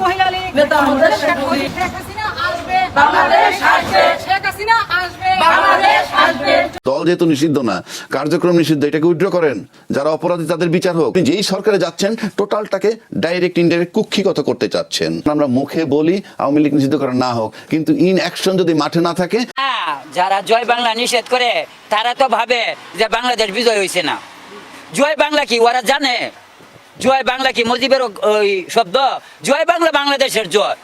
মহিলা লীগ নেতা আমাদের শেখ হাসিনা আসবে, বাংলাদেশ আসবে, শেখ হাসিনা আসবে, বাংলাদেশ আসবে। দল যেহেতু নিষিদ্ধ না, কার্যক্রম নিষিদ্ধ, এটাকে উইথড্র করেন। যারা অপরাধী তাদের বিচার হোক। যেই সরকারে যাচ্ছেন টোটালটাকে ডাইরেক্ট ইনডাইরেক্ট কুক্ষিগত করতে চাচ্ছেন। আমরা মুখে বলি আওয়ামী লীগ নিষিদ্ধ করা না হোক, কিন্তু ইন অ্যাকশন যদি মাঠে না থাকে। যারা জয় বাংলা নিষেধ করে তারা তো ভাবে যে বাংলাদেশ বিজয় হয়েছে না। জয় বাংলা কি ওরা জানে? জয় বাংলা কি মুজিবের ওই শব্দ? জয় বাংলা বাংলাদেশের জয়।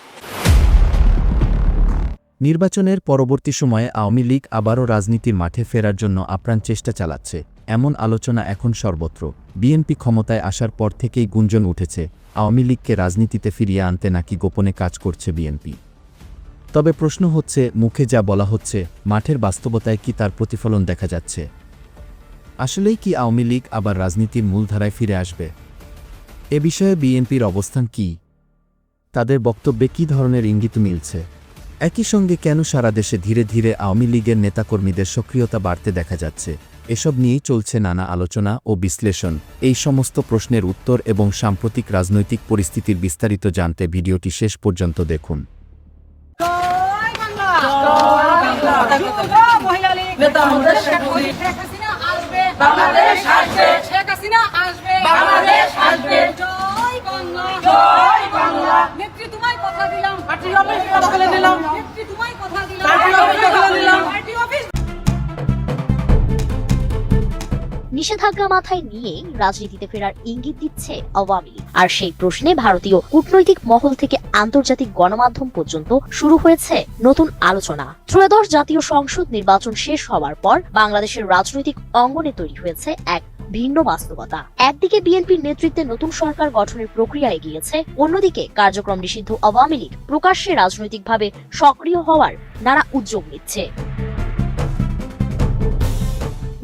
নির্বাচনের পরবর্তী সময়ে আওয়ামী লীগ আবারও রাজনীতির মাঠে ফেরার জন্য আপ্রাণ চেষ্টা চালাচ্ছে, এমন আলোচনা এখন সর্বত্র। বিএনপি ক্ষমতায় আসার পর থেকেই গুঞ্জন উঠেছে আওয়ামী লীগকে রাজনীতিতে ফিরিয়ে আনতে নাকি গোপনে কাজ করছে বিএনপি। তবে প্রশ্ন হচ্ছে, মুখে যা বলা হচ্ছে মাঠের বাস্তবতায় কি তার প্রতিফলন দেখা যাচ্ছে? আসলেই কি আওয়ামী লীগ আবার রাজনীতির মূলধারায় ফিরে আসবে? এ বিষয়ে বিএনপির অবস্থান কি? তাদের বক্তব্যে কী ধরনের ইঙ্গিত মিলছে? একই সঙ্গে কেন সারা দেশে ধীরে ধীরে আওয়ামী লীগের নেতাকর্মীদের সক্রিয়তা বাড়তে দেখা যাচ্ছে? এসব নিয়েই চলছে নানা আলোচনা ও বিশ্লেষণ। এই সমস্ত প্রশ্নের উত্তর এবং সাম্প্রতিক রাজনৈতিক পরিস্থিতির বিস্তারিত জানতে ভিডিওটি শেষ পর্যন্ত দেখুন। মহিলা লীগ নেতা আমাদের শেখ হাসিনা আসবে, বাংলাদেশ আসবে, শেখ হাসিনা আসবে, বাংলাদেশ আসবে। জয় বাংলা, জয় বাংলা। নেত্রী তোমায় কথা দিলাম, পার্টি অফিস দখলে দিলাম। নেত্রী তোমায় কথা দিলাম, পার্টি অফিস দখলে দিলাম। Party office. নিষেধাজ্ঞা মাথায় নিয়েই রাজনীতিতে ফেরার ইঙ্গিত দিচ্ছে আওয়ামী লীগ। আর সেই প্রশ্নে ভারতীয় কূটনৈতিক মহল থেকে আন্তর্জাতিক গণমাধ্যম পর্যন্ত শুরু হয়েছে নতুন আলোচনা। ত্রয়োদশ জাতীয় সংসদ নির্বাচন শেষ হওয়ার পর বাংলাদেশের রাজনৈতিক অঙ্গনে তৈরি হয়েছে এক ভিন্ন বাস্তবতা। একদিকে বিএনপির নেতৃত্বে নতুন সরকার গঠনের প্রক্রিয়া এগিয়েছে, অন্যদিকে কার্যক্রম নিষিদ্ধ আওয়ামী লীগ প্রকাশ্যে রাজনৈতিকভাবে সক্রিয় হওয়ার নানা উদ্যোগ নিচ্ছে।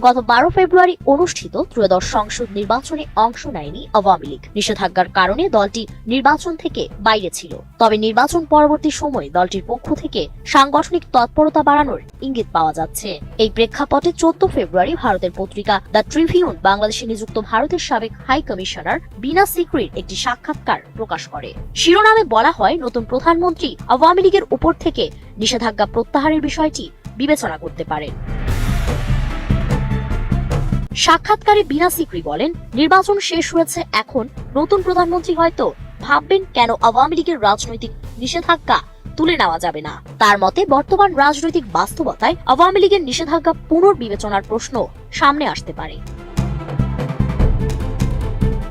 গত 12 ফেব্রুয়ারি অনুষ্ঠিত ত্রয়োদশ সংসদ নির্বাচনে অংশ নেয়নি আওয়ামী লীগ। নিষেধাজ্ঞার কারণে দলটি নির্বাচন থেকে বাইরে ছিল। তবে নির্বাচন পরবর্তী সময়ে দলটির পক্ষ থেকে সাংগঠনিক তৎপরতা বাড়ানোর ইঙ্গিত পাওয়া যাচ্ছে। এই প্রেক্ষাপটে 14 ফেব্রুয়ারি ভারতের পত্রিকা দ্য ট্রিবিউন বাংলাদেশে নিযুক্ত ভারতের সাবেক হাই কমিশনার বিনা সিকরির একটি সাক্ষাৎকার প্রকাশ করে। শিরোনামে বলা হয়, নতুন প্রধানমন্ত্রী আওয়ামী লীগের উপর থেকে নিষেধাজ্ঞা প্রত্যাহারের বিষয়টি বিবেচনা করতে পারেন। সাক্ষাৎকারে বিনা সিকরি বলেন, নির্বাচন শেষ হয়েছে, এখন নতুন প্রধানমন্ত্রী হয়তো ভাববেন কেন আওয়ামী লীগের রাজনৈতিক নিষেধাজ্ঞা তুলে নেওয়া যাবে না। তার মতে বর্তমান রাজনৈতিক বাস্তবতায় আওয়ামী লীগের নিষেধাজ্ঞা পুনর্বিবেচনার প্রশ্ন সামনে আসতে পারে।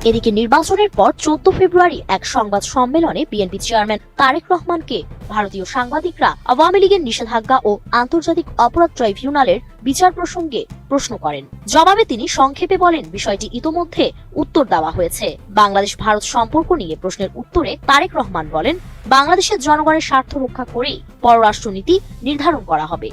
এদিকে নির্বাচনের পর 14 ফেব্রুয়ারি এক সংবাদ সম্মেলনে বিএনপি চেয়ারম্যান তারেক রহমানকে ভারতীয় সাংবাদিকরা আওয়ামী লীগের নিষেধাজ্ঞা ও আন্তর্জাতিক অপরাধ ট্রাইব্যুনালের বিচার প্রসঙ্গে প্রশ্ন করেন। জবাবে তিনি সংক্ষেপে বলেন, বিষয়টি ইতোমধ্যে উত্তর দেওয়া হয়েছে। বাংলাদেশ ভারত সম্পর্ক নিয়ে প্রশ্নের উত্তরে তারেক রহমান বলেন, বাংলাদেশের জনগণের স্বার্থ রক্ষা করেই পররাষ্ট্রনীতি নির্ধারণ করা হবে।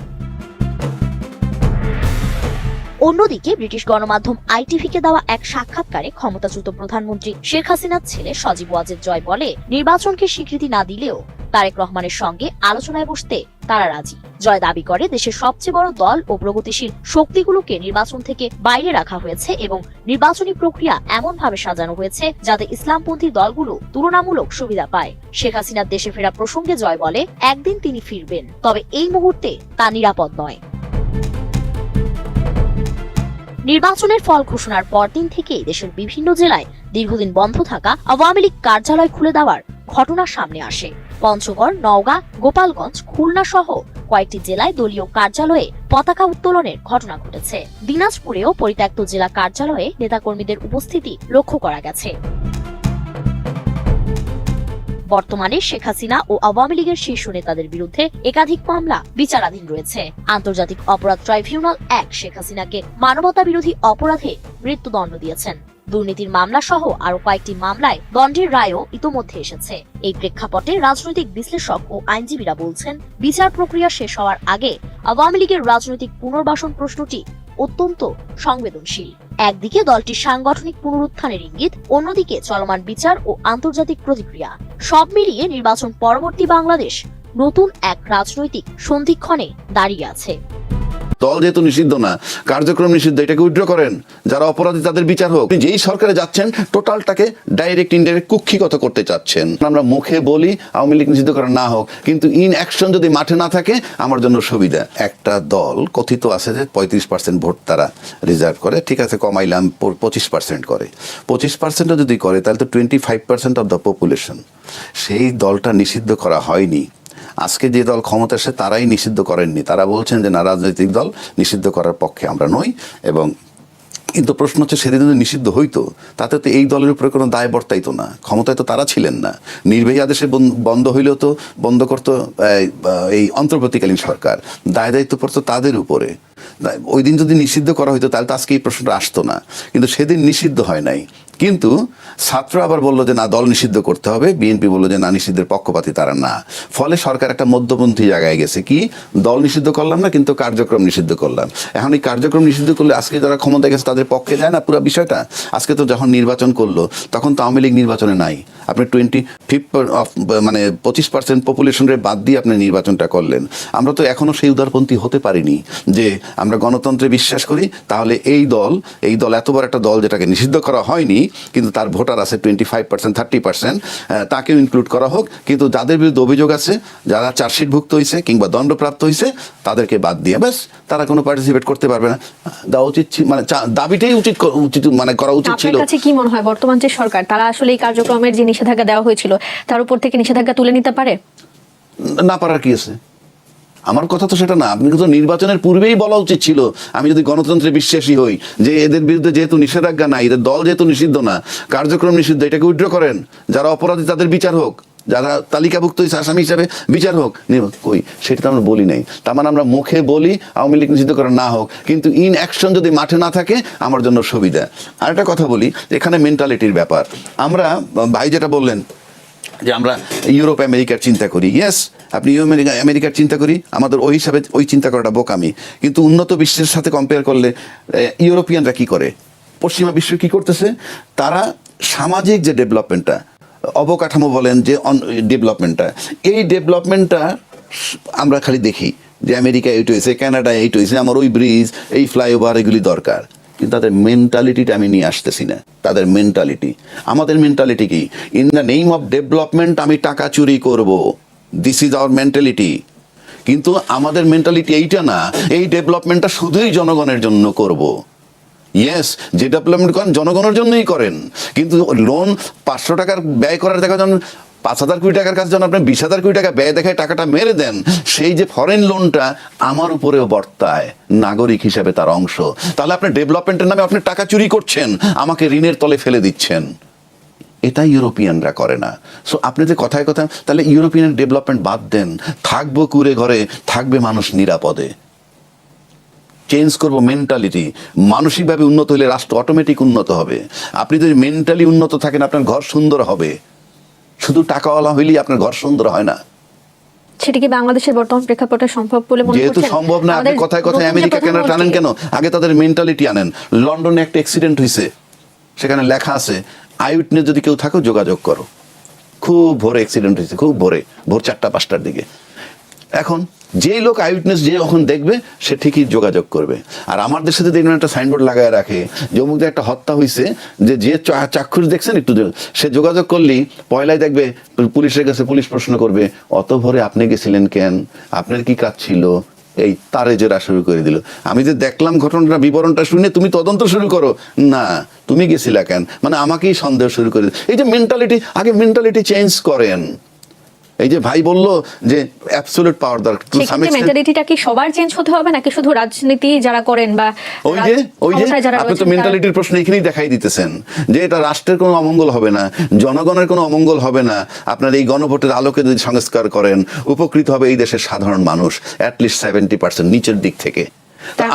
অন্যদিকে ব্রিটিশ গণমাধ্যম আইটিভিকে দেওয়া এক সাক্ষাৎকারে ক্ষমতাচ্যুত প্রধানমন্ত্রী শেখ হাসিনার ছেলে সজীব ওয়াজেদ জয় বলে, নির্বাচনকে স্বীকৃতি না দিলেও তারেক রহমানের সঙ্গে আলোচনায় বসতে তারা রাজি। জয় দাবি করে, দেশের সবচেয়ে বড় দল ও প্রগতিশীল শক্তিগুলোকে নির্বাচন থেকে বাইরে রাখা হয়েছে এবং নির্বাচনী প্রক্রিয়া এমনভাবে সাজানো হয়েছে যাতে ইসলামপন্থী দলগুলো তুলনামূলক সুবিধা পায়। শেখ হাসিনার দেশে ফেরা প্রসঙ্গে জয় বলে, একদিন তিনি ফিরবেন, তবে এই মুহূর্তে তা নিরাপদ নয়। নির্বাচনের ফল ঘোষণার পরদিন থেকেই দেশের বিভিন্ন জেলায় দীর্ঘদিন বন্ধ থাকা আওয়ামী লীগ কার্যালয় খুলে দেওয়ার ঘটনা সামনে আসে। পঞ্চগড়, নওগাঁ, গোপালগঞ্জ, খুলনা সহ কয়েকটি জেলায় দলীয় কার্যালয়ে পতাকা উত্তোলনের ঘটনা ঘটেছে। দিনাজপুরেও পরিত্যক্ত জেলা কার্যালয়ে নেতাকর্মীদের উপস্থিতি লক্ষ্য করা গেছে। বর্তমানে শেখ হাসিনা ও আওয়ামী লীগের শীর্ষ নেতাদের বিরুদ্ধে একাধিক মামলা বিচারাধীন রয়েছে। আন্তর্জাতিক অপরাধ ট্রাইব্যুনাল শেখ হাসিনাকে মানবতা বিরোধী অপরাধে মৃত্যুদণ্ড দিয়েছেন। দুর্নীতির মামলা সহ আরো কয়েকটি মামলায় দণ্ডের রায়ও ইতোমধ্যে এসেছে। এই প্রেক্ষাপটে রাজনৈতিক বিশ্লেষক ও আইনজীবীরা বলছেন, বিচার প্রক্রিয়া শেষ হওয়ার আগে আওয়ামী লীগের রাজনৈতিক পুনর্বাসন প্রশ্নটি অত্যন্ত সংবেদনশীল। একদিকে দলটির সাংগঠনিক পুনরুত্থানের ইঙ্গিত, অন্যদিকে চলমান বিচার ও আন্তর্জাতিক প্রতিক্রিয়া। সব মিলিয়ে নির্বাচন পরবর্তী বাংলাদেশ নতুন এক রাজনৈতিক সন্ধিক্ষণে দাঁড়িয়ে আছে। দল যেহেতু নিষিদ্ধ না, কার্যক্রম নিষিদ্ধ, এটাকে উইথড্র করেন। যারা অপরাধী তাদের বিচার হোক। যেই সরকারে যাচ্ছেন টোটালটাকে ডাইরেক্ট ইনডাইরেক্ট কুক্ষিগত করতে চাচ্ছেন। আমরা মুখে বলি আওয়ামী লীগ নিষিদ্ধ করা না হোক, কিন্তু ইন অ্যাকশন যদি মাঠে না থাকে আমার জন্য সুবিধা। একটা দল কথিত আছে যে 35% ভোট তারা রিজার্ভ করে, ঠিক আছে কমাইলাম 25% করে। 25% যদি করে তাহলে তো 25% অফ দ্য পপুলেশন। সেই দলটা নিষিদ্ধ করা হয়নি। আজকে যে দল ক্ষমতা আসে তারাই নিষিদ্ধ করেননি। তারা বলছেন যে না, রাজনৈতিক দল নিষিদ্ধ করার পক্ষে আমরা নই। এবং কিন্তু প্রশ্ন হচ্ছে, সেদিন যদি নিষিদ্ধ হইতো তাতে তো এই দলের উপরে কোনো দায় বর্তাইতো না। ক্ষমতায় তো তারা ছিলেন না। নির্বাহী আদেশে বন্ধ হইলেও তো বন্ধ করতো এই অন্তর্বর্তীকালীন সরকার। দায় দায়িত্ব পড়তো তাদের উপরে। ওই দিন যদি নিষিদ্ধ করা হইতো তাহলে তো আজকে এই প্রশ্নটা আসতো না। কিন্তু সেদিন নিষিদ্ধ হয় নাই। কিন্তু ছাত্ররা আবার বললো যে না, দল নিষিদ্ধ করতে হবে। বিএনপি বললো যে না, নিষিদ্ধের পক্ষপাতী তারা না। ফলে সরকার একটা মধ্যপন্থী জায়গায় গেছে, কি দল নিষিদ্ধ করলাম না, কিন্তু কার্যক্রম নিষিদ্ধ করলাম। এখন এই কার্যক্রম নিষিদ্ধ করলে আজকে যারা ক্ষমতায় গেছে তাদের পক্ষে যায় না পুরো বিষয়টা। আজকে তো যখন নির্বাচন করলো তখন তো আওয়ামী লীগ নির্বাচনে নাই। আপনি 25% পপুলেশনের বাদ দিয়ে আপনি নির্বাচনটা করলেন। আমরা তো এখনো সেই উদারপন্থী হতে পারিনি যে আমরা গণতন্ত্রে বিশ্বাস করি। তাহলে এই দল এত বড় একটা দল যেটাকে নিষিদ্ধ করা হয়নি, কিন্তু তার ভোটার আছে 25%, 30%, তাকেও ইনক্লুড করা হোক। কিন্তু যাদের বিরুদ্ধে অভিযোগ আছে, যারা চার্জশিটভুক্ত হয়েছে কিংবা দণ্ডপ্রাপ্ত হয়েছে, তাদেরকে বাদ দিয়ে ব্যাস তারা কোনো পার্টিসিপেট করতে পারবে না। দেওয়া উচিত, মানে দাবিটাই উচিত মানে করা উচিত ছিল। আপনার কাছে কি মনে হয় বর্তমান যে সরকার, তারা আসলে এই কার্যক্রমের যে নিষেধাজ্ঞা দেওয়া হয়েছিল তার উপর থেকে নিষেধাজ্ঞা তুলে নিতে পারে? না পারার কি আছে? আমার কথা তো সেটা না। আপনি তো নির্বাচনের পূর্বেই বলা উচিত ছিল, আমি যদি গণতন্ত্রে বিশ্বাসী হই, যে এদের বিরুদ্ধে যেহেতু নিষেধাজ্ঞা নাই, এদের দল যেহেতু নিষিদ্ধ না, কার্যক্রম নিষিদ্ধ, এটাকে উইথড্র করেন। যারা অপরাধী তাদের বিচার হোক, যারা তালিকাভুক্ত হয়েছে আসামি হিসাবে বিচার হোক। কই সেটা তো আমরা বলি নাই। তার মানে আমরা মুখে বলি আওয়ামী লীগ নিষিদ্ধ করা না হোক, কিন্তু ইন অ্যাকশন যদি মাঠে না থাকে আমার জন্য সুবিধা। আর একটা কথা বলি, এখানে মেন্টালিটির ব্যাপার। আমরা ভাই যেটা বললেন যে আমরা ইউরোপ আমেরিকার চিন্তা করি, ইয়েস আপনি আমেরিকার চিন্তা করি, আমাদের ওই হিসাবে ওই চিন্তা করাটা বোকামি। কিন্তু উন্নত বিশ্বের সাথে কম্পেয়ার করলে ইউরোপিয়ানরা কি করে, পশ্চিমা বিশ্ব কি করতেছে, তারা সামাজিক যে ডেভেলপমেন্টটা, অবকাঠামো বলেন যে ডেভেলপমেন্টটা, এই ডেভেলপমেন্টটা আমরা খালি দেখি যে আমেরিকা এইটা হয়েছে, কানাডা এইটা হয়েছে, আমার ওই ব্রিজ, এই ফ্লাইওভার, এগুলি দরকার। কিন্তু তাদের মেন্টালিটিটা আমি নিয়ে আসতেছি না। তাদের মেন্টালিটি, আমাদের মেন্টালিটি কি, in the name of development আমি টাকা চুরি করব, দিস ইজ আওয়ার মেন্টালিটি। কিন্তু আমাদের মেন্টালিটি এইটা না, এই ডেভেলপমেন্টটা শুধুই জনগণের জন্য করব। ইয়েস, যে ডেভেলপমেন্ট করেন জনগণের জন্যই করেন, কিন্তু লোন 500 টাকার ব্যয় করার দেখা যান 5,000 কোটি টাকার কাছে যখন আপনি 20,000 কোটি টাকা ব্যয় দেখায় টাকাটা মেরে দেন, সেই যে ফরেন লোনটা আমার উপরেও বর্তায়, নাগরিক হিসেবে তার অংশ। তাহলে আপনি ডেভেলপমেন্টের নামে আপনি টাকা চুরি করছেন, আমাকে ঋণের তলে ফেলে দিচ্ছেন। এটা ইউরোপিয়ানরা করে না। সো আপনি যে কথায় কথায়, তাহলে ইউরোপিয়ান ডেভেলপমেন্ট বাদ দেন, থাকবো কুড়ে ঘরে, থাকবে মানুষ নিরাপদে। চেঞ্জ করবো মেন্টালিটি। মানসিকভাবে উন্নত হলে রাষ্ট্র অটোমেটিক উন্নত হবে। আপনি যদি মেন্টালি উন্নত থাকেন, আপনার ঘর সুন্দর হবে। শুধু টাকাওয়ালা হইলেই আপনার ঘর সুন্দর হয় না। সেটা কি বাংলাদেশের বর্তমান প্রেক্ষাপটে সম্ভব বলে মনে করছেন? যেহেতু সম্ভব না, আপনি কথায় কথায় আমেরিকা কেন টানেন কেন? আগে তাদের মেন্টালিটি আনেন। লন্ডনে একটা অ্যাক্সিডেন্ট হয়েছে, সেখানে লেখা আছে আই উইটনেস যদি কেউ থাকো যোগাযোগ করো। খুব ভোরে অ্যাক্সিডেন্ট হয়েছে, খুব ভোরে, ভোর 4টা-5টার দিকে। এখন যেই লোক আই উইটনেস যে যখন দেখবে সে ঠিকই যোগাযোগ করবে। আর আমার দেশে যদি একটা সাইনবোর্ড লাগায় রাখে যে অমুক একটা হত্যা হয়েছে, যে চাক্ষুষ দেখছেন একটু, সে যোগাযোগ করলেই পয়লায় দেখবে পুলিশের কাছে, পুলিশ প্রশ্ন করবে অত ভোরে আপনি গেছিলেন কেন, আপনার কি কাজ ছিল, এই তারে জেরা শুরু করে দিল। আমি যে দেখলাম ঘটনাটা, বিবরণটা শুনে তুমি তদন্ত শুরু করো না, তুমি গেছিলা কেন, মানে আমাকেই সন্দেহ শুরু করে দিল। এই যে মেন্টালিটি, আগে মেন্টালিটি চেঞ্জ করেন। এই যে ভাই বললো যে অ্যাবসলিউট পাওয়ার দরকার, মেন্টালিটিটা কি সবার চেঞ্জ হতে হবে নাকি শুধু রাজনীতি যারা করেন বা ওই যে আপনি তো মেন্টালিটির প্রশ্ন এখানেই দেখাই দিতেছেন যে এটা রাষ্ট্রের কোনো অমঙ্গল হবে না, জনগণের কোনো অমঙ্গল হবে না। আপনার এই গণভোটের আলোকে যদি সংস্কার করেন, উপকৃত হবে এই দেশের সাধারণ মানুষ, অ্যাটলিস্ট 70% নিচের দিক থেকে।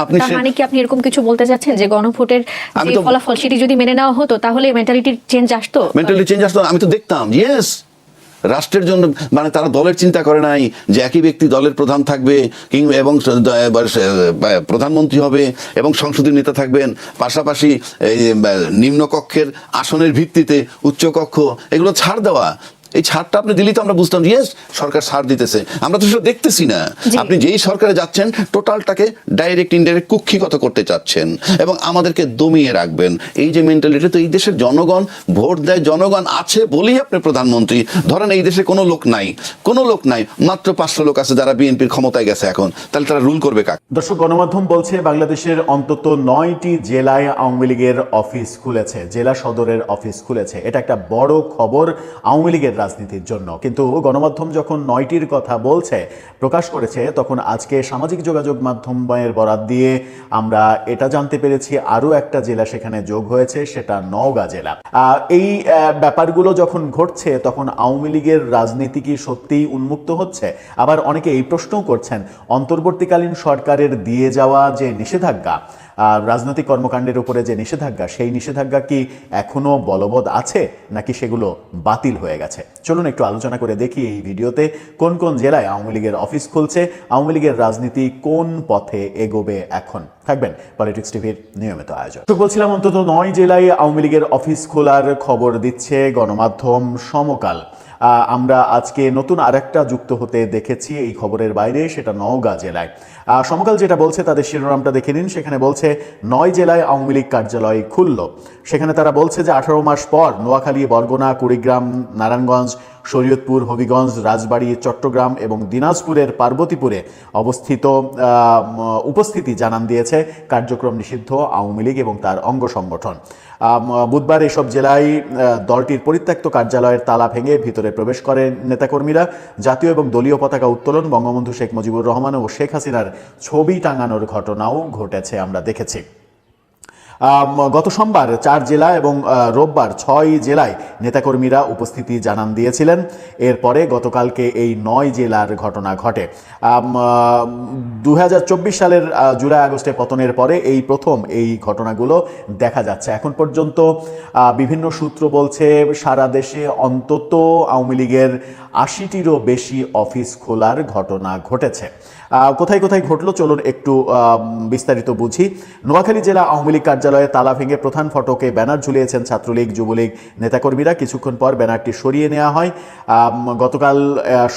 আপনি মানে কি আপনি এরকম কিছু বলতে চাচ্ছেন যে গণভোটের যে ফলাফল সেটি যদি মেনে নেওয়া হতো তাহলে মেন্টালিটির চেঞ্জ আসতো? মেন্টালিটি চেঞ্জ আসতো, আমি তো দেখতাম। ইয়েস, রাষ্ট্রের জন্য, মানে তারা দলের চিন্তা করে নাই যে একই ব্যক্তি দলের প্রধান থাকবে কিংবা এবং প্রধানমন্ত্রী হবে এবং সংসদীয় নেতা থাকবেন, পাশাপাশি নিম্নকক্ষের আসনের ভিত্তিতে উচ্চকক্ষ, এগুলো ছাড় দেওয়া। এই ছাড়টা আপনি দিলেই তো আমরা বুঝতাম ইয়েস সরকার ছাড় দিতেছে, আমরা তো সেটা দেখতেছি না। জি। আপনি যেই সরকারে যাচ্ছেন টোটালটাকে ডাইরেক্ট ইনডাইরেক্ট কুক্ষিগত করতে চাচ্ছেন এবং আমাদেরকে দমিয়ে রাখবেন। এই যে মেন্টালিটি, তো এই দেশের জনগণ ভোট দেয়, জনগণ আছে বলেই আপনি প্রধানমন্ত্রী। ধরেন এই দেশে কোনো লোক নাই, মাত্র 500 লোক আছে যারা বিএনপির ক্ষমতায় গেছে এখন, তাহলে তারা রুল করবে কাকে? দর্শক, গণমাধ্যম বলছে বাংলাদেশের অন্তত 9টি জেলায় আওয়ামী লীগের অফিস খুলেছে, জেলা সদরের অফিস খুলেছে। এটা একটা বড় খবর আওয়ামী লীগের রাজনীতির জন্য। কিন্তু গণমাধ্যম যখন 9টির কথা বলছে, প্রকাশ করেছে, তখন আজকে সামাজিক যোগাযোগ মাধ্যমের বরাত দিয়ে আমরা এটা জানতে পেরেছি আরও একটা জেলা সেখানে যোগ হয়েছে, সেটা নওগাঁ জেলা। এই ব্যাপারগুলো যখন ঘটছে তখন আওয়ামী লীগের রাজনীতি কি সত্যিই উন্মুক্ত হচ্ছে? আবার অনেকে এই প্রশ্নও করছেন, অন্তর্বর্তীকালীন সরকারের দিয়ে যাওয়া যে নিষেধাজ্ঞা, রাজনৈতিক কর্মকাণ্ডের উপরে যে নিষেধাজ্ঞা, সেই নিষেধাজ্ঞা কি এখনো বলবৎ আছে নাকি সেগুলো বাতিল হয়ে গেছে? চলুন একটু আলোচনা করে দেখি এই ভিডিওতে কোন কোন জেলায় আওয়ামী লীগের অফিস খুলছে, আওয়ামী লীগের রাজনীতি কোন পথে এগোবে এখন। থাকবেন পলিটিক্স টিভির নিয়মিত আয়োজন। তো বলছিলাম, অন্তত 9 জেলায় আওয়ামী লীগের অফিস খোলার খবর দিচ্ছে গণমাধ্যম সমকাল। আমরা আজকে নতুন আরেকটা যুক্ত হতে দেখেছি এই খবরের বাইরে, সেটা নওগাঁ জেলায়। সমকাল যেটা বলছে তাদের শিরোনামটা দেখে নিন। সেখানে বলছে 9 জেলায় আওয়ামী লীগ কার্যালয় খুলল। সেখানে তারা বলছে যে 18 মাস পর নোয়াখালী, বরগুনা, কুড়িগ্রাম, নারায়ণগঞ্জ, শরীয়তপুর, হবিগঞ্জ, রাজবাড়ী, চট্টগ্রাম এবং দিনাজপুরের পার্বতীপুরে উপস্থিতি জানান দিয়েছে কার্যক্রম নিষিদ্ধ আওয়ামী লীগ এবং তার অঙ্গ সংগঠন। বুধবার এসব জেলায় দলটির পরিত্যক্ত কার্যালয়ের তালা ভেঙে ভিতরে প্রবেশ করেন নেতাকর্মীরা। জাতীয় এবং দলীয় পতাকা উত্তোলন, বঙ্গবন্ধু শেখ মুজিবুর রহমান ও শেখ হাসিনার ছবি টাঙানোর ঘটনাও ঘটেছে, আমরা দেখেছি। গত সোমবার 4 জেলা এবং রোববার 6 জেলায় নেতাকর্মীরা উপস্থিতি জানান দিয়েছিলেন। এরপরে গতকালকে এই 9 জেলার ঘটনা ঘটে। 2024 সালের জুলাই আগস্টে পতনের পরে এই প্রথম এই ঘটনাগুলো দেখা যাচ্ছে। এখন পর্যন্ত বিভিন্ন সূত্র বলছে সারা দেশে অন্তত আওয়ামী লীগের 80টিরও বেশি অফিস খোলার ঘটনা ঘটেছে। কোথায় কোথায় ঘটলো চলুন একটু বিস্তারিত বুঝি। নোয়াখালী জেলা আওয়ামী লীগ কার্যালয়ে তালা ভেঙে প্রধান ফটকে ব্যানার ঝুলিয়েছেন ছাত্রলীগ, যুবলীগ নেতাকর্মীরা। কিছুক্ষণ পর ব্যানারটি সরিয়ে নেওয়া হয়। গতকাল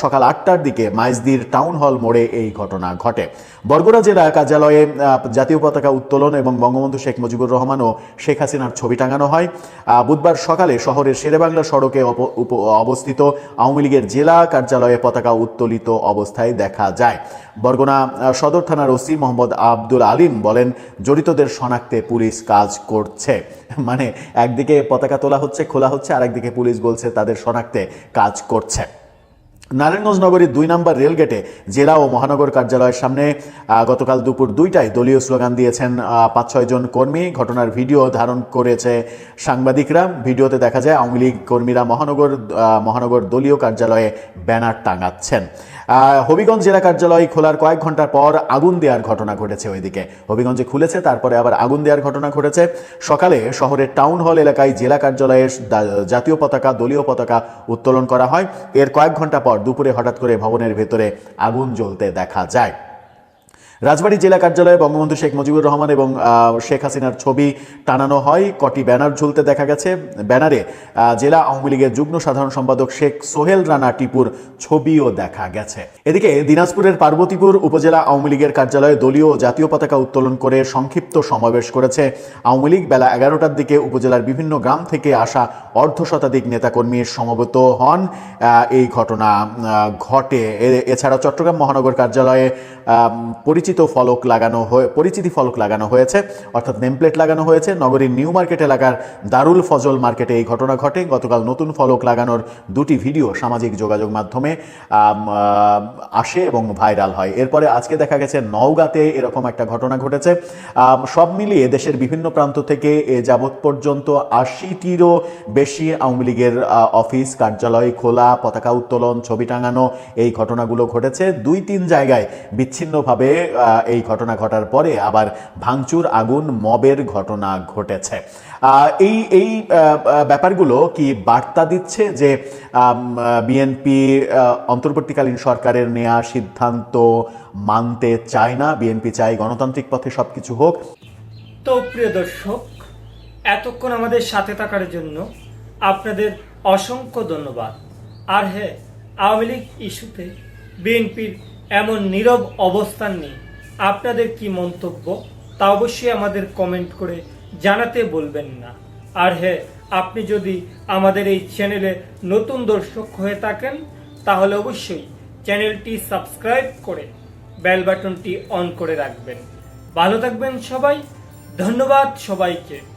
সকাল 8টার দিকে মাইজদির টাউন হল মোড়ে এই ঘটনা ঘটে। বরগুনা জেলা কার্যালয়ে জাতীয় পতাকা উত্তোলন এবং বঙ্গবন্ধু শেখ মুজিবুর রহমান ও শেখ হাসিনার ছবি টাঙানো হয়। বুধবার সকালে শহরের শেরেবাংলা সড়কে অবস্থিত আওয়ামী লীগের জেলা কার্যালয়ে পতাকা উত্তোলিত অবস্থায় দেখা যায়। বরগুনা সদর থানার ওসি মোহাম্মদ আব্দুল আলিম বলেন, জড়িতদের শনাক্তে পুলিশ কাজ করছে। মানে একদিকে পতাকা তোলা হচ্ছে, খোলা হচ্ছে, আর একদিকে পুলিশ বলছে তাদের শনাক্তে কাজ করছে। নারায়ণগঞ্জ নগরীর 2 নম্বর রেলগেটে জেলা ও মহানগর কার্যালয়ের সামনে গতকাল দুপুর 2টায় দলীয় স্লোগান দিয়েছেন 5-6 জন কর্মী। ঘটনার ভিডিও ধারণ করেছে সাংবাদিকরা। ভিডিওতে দেখা যায় আওয়ামী লীগ কর্মীরা মহানগর দলীয় কার্যালয়ে ব্যানার টাঙাচ্ছেন। হবিগঞ্জ জেলা কার্যালয় খোলার কয়েক ঘন্টা পর আগুন দেওয়ার ঘটনা ঘটেছে। ওইদিকে হবিগঞ্জে খুলেছে, তারপরে আবার আগুন দেওয়ার ঘটনা ঘটেছে। সকালে শহরের টাউন হল এলাকায় জেলা কার্যালয়ে জাতীয় পতাকা, দলীয় পতাকা উত্তোলন করা হয়। এর কয়েক ঘন্টা পর দুপুরে হঠাৎ করে ভবনের ভেতরে আগুন জ্বলতে দেখা যায়। রাজবাড়ী জেলা কার্যালয়ে বঙ্গবন্ধু শেখ মুজিবুর রহমান এবং শেখ হাসিনার ছবি টানানো হয়। কটি ব্যানার ঝুলতে দেখা গেছে। ব্যানারে জেলা আওয়ামী লীগের যুগ্ম সাধারণ সম্পাদক শেখ সোহেল রানা টিপুর ছবিও দেখা গেছে। এদিকে দিনাজপুরের পার্বতীপুর উপজেলা আওয়ামী লীগের কার্যালয়ে দলীয় জাতীয় পতাকা উত্তোলন করে সংক্ষিপ্ত সমাবেশ করেছে আওয়ামী লীগ। বেলা 11টার দিকে উপজেলার বিভিন্ন গ্রাম থেকে আসা অর্ধশতাধিক নেতাকর্মী সমবেত হন। এই ঘটনা ঘটে। এছাড়া চট্টগ্রাম মহানগর কার্যালয়ে পরিচিতি ফলক লাগানো হয়েছে, অর্থাৎ নেমপ্লেট লাগানো হয়েছে। নগরীর নিউ মার্কেট এলাকার দারুল ফজল মার্কেটে এই ঘটনা ঘটে। গতকাল নতুন ফলক লাগানোর 2টি ভিডিও সামাজিক যোগাযোগ মাধ্যমে আসে এবং ভাইরাল হয়। এরপরে আজকে দেখা গেছে নওগাঁতে এরকম একটা ঘটনা ঘটেছে। সব মিলিয়ে দেশের বিভিন্ন প্রান্ত থেকে এ যাবৎ পর্যন্ত 80টিরও বেশি আওয়ামী লীগের অফিস কার্যালয় খোলা, পতাকা উত্তোলন, ছবি টাঙানো এই ঘটনাগুলো ঘটেছে। 2-3 জায়গায় বিচ্ছিন্নভাবে এই ঘটনা ঘটার পরে আবার ভাঙচুর, আগুন, মবের ঘটনা ঘটেছে। এই ব্যাপারগুলো কি বার্তা দিচ্ছে যে বিএনপি অন্তর্বর্তীকালীন সরকারের নেওয়া সিদ্ধান্ত মানতে চায় না? বিএনপি চায় গণতান্ত্রিক পথে সবকিছু হোক। তো প্রিয় দর্শক, এতক্ষণ আমাদের সাথে থাকার জন্য আপনাদের অসংখ্য ধন্যবাদ। আর হ্যাঁ, আওয়ামী লীগ ইস্যুতে বিএনপির এমন নীরব অবস্থান নিয়ে আপনাদের কি মন্তব্য তা অবশ্যই আমাদের কমেন্ট করে জানাতে বলবেন না। আর হ্যাঁ, আপনি যদি আমাদের এই চ্যানেলে নতুন দর্শক হয়ে থাকেন তাহলে অবশ্যই চ্যানেলটি সাবস্ক্রাইব করে বেল বাটনটি অন করে রাখবেন। ভালো থাকবেন সবাই, ধন্যবাদ সবাইকে।